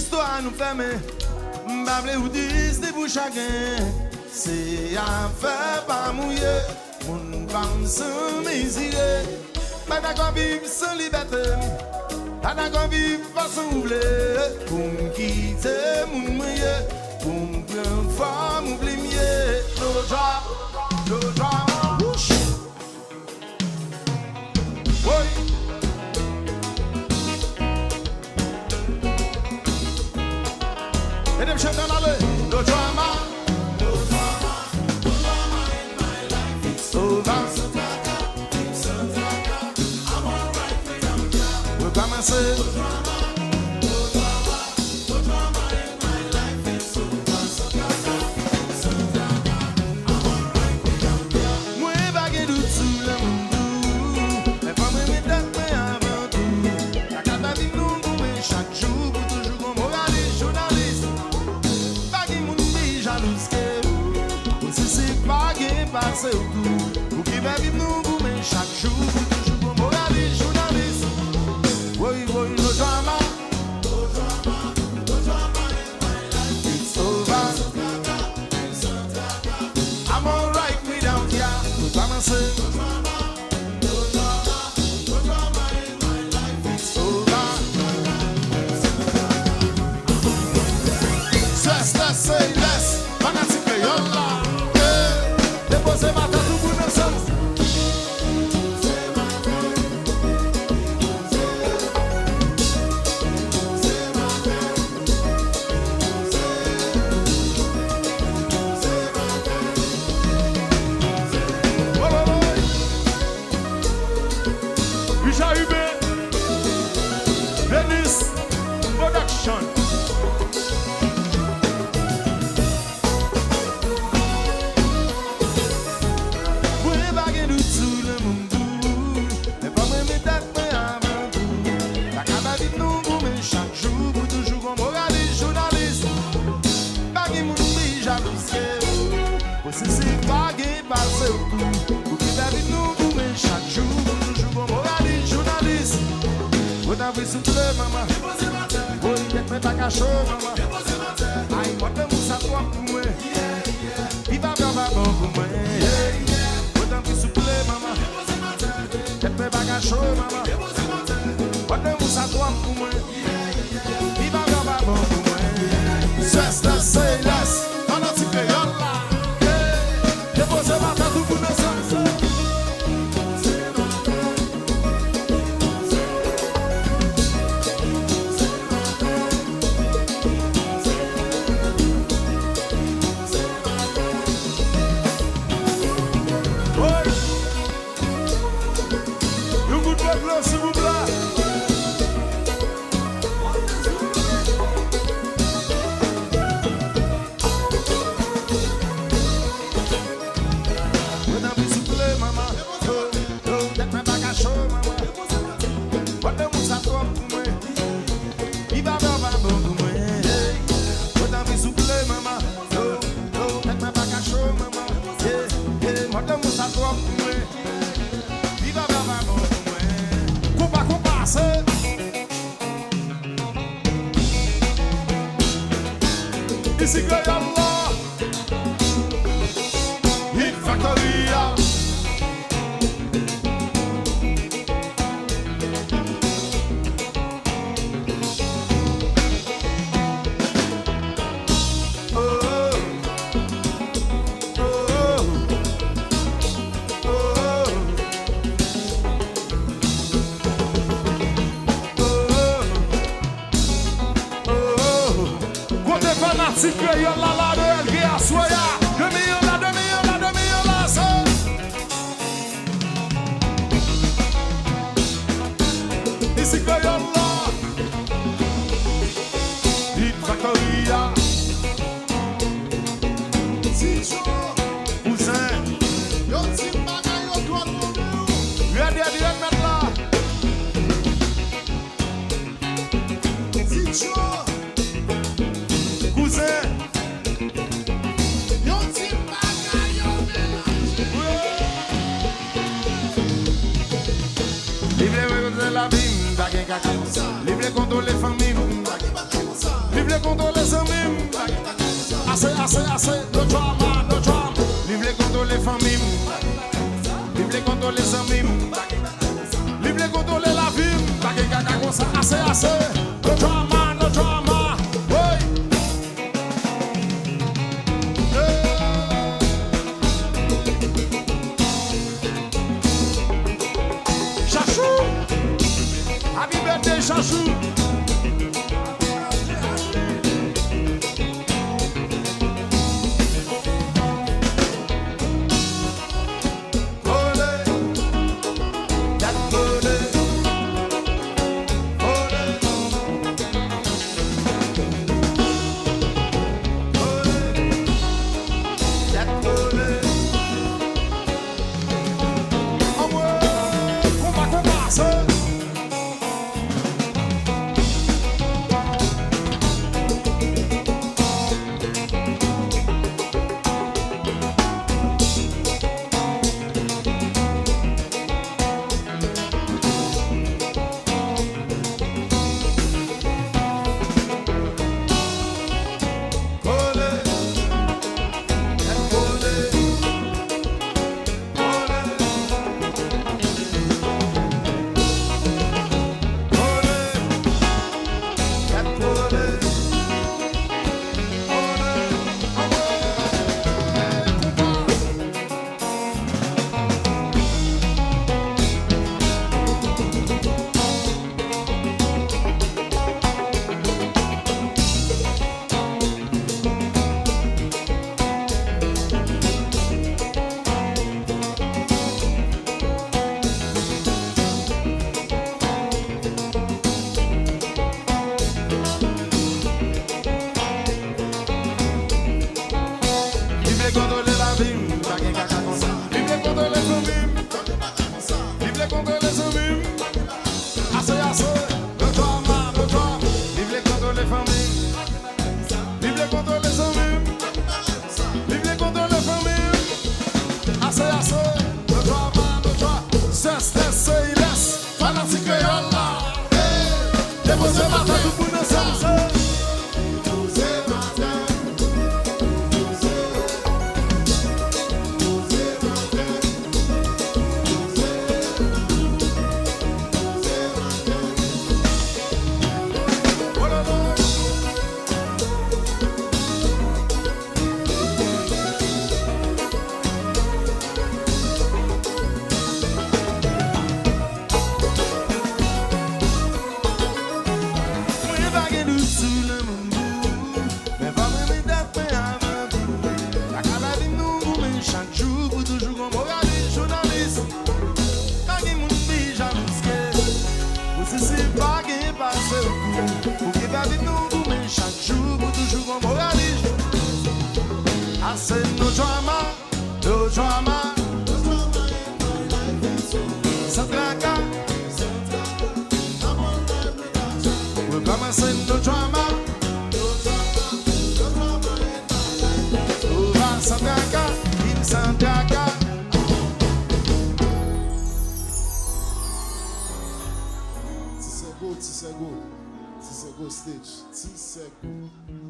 histoire nous fermer. M'bable ou dis de pour chacun. C'est affaire pas mouillé. Mon femme sans misère. Pas d'accord vivre sans liberté. Pas d'accord vivre façon oublier. Pour me quitter mon moyen. Pour me prendre femme oublier. No drama, no drama. Whoosh. Boy. Et dem chantons aller. No drama, no drama, no drama in my life. It's over. I'm alright without you. We'll come and say. No drama, no drama, no drama in my life. It's over. I'm alright without you. Moi bagué du tout le monde. Mais pas me mettre avant tout. La cata dit nous mais chaque jour pour toujours comme moraliste journaliste. C'est pas gay passer au tout. Ou qui va vivre nous mais chaque jour, toujours comme moraliste, journaliste. Oui, oui, no drama. No drama, no drama in my life. It's over. I'm alright without ya. No drama, say. No drama, no drama, no drama in my life. It's over. Say less. Fanatique, yolla. Você mata tudo por noção. Jair Dennis Production. Você se paga e passeu tudo. O que deve no comer chaque jour. Toujours comme moraliste, journaliste. Vou dar isso tudo, mamãe. Vou interpretar cachorro, mamãe. Aí botamos a tua pumê. E vai gravar bom pumê. Vou dar isso tudo, mamãe. Interpretar cachorro, mamãe. Botamos a tua pumê. E vai gravar bom pumê. Sesta, sei less. Olha se creiola. Você mata tudo por noção. Oi. E o good boy bleu, s'il vous plaît. Se ganha lá, Hit Factoria. Si creyó la lado el guía suya. De mío la, de mío la, de mío la son. Y si creyó la Hit Factoria. Si yo Usain yo si paga yo toi mon Dieu. Ready maintenant. Si yo Libre contre la vie, libre contre les familles, Livre contre les amis. Assez, no drama. Livre contre les familles. Livre contre les amis. Livre contre les la vie. Assez, no drama. Oui. Chachou. Happy birthday, Chachou. Stage. T-Sego.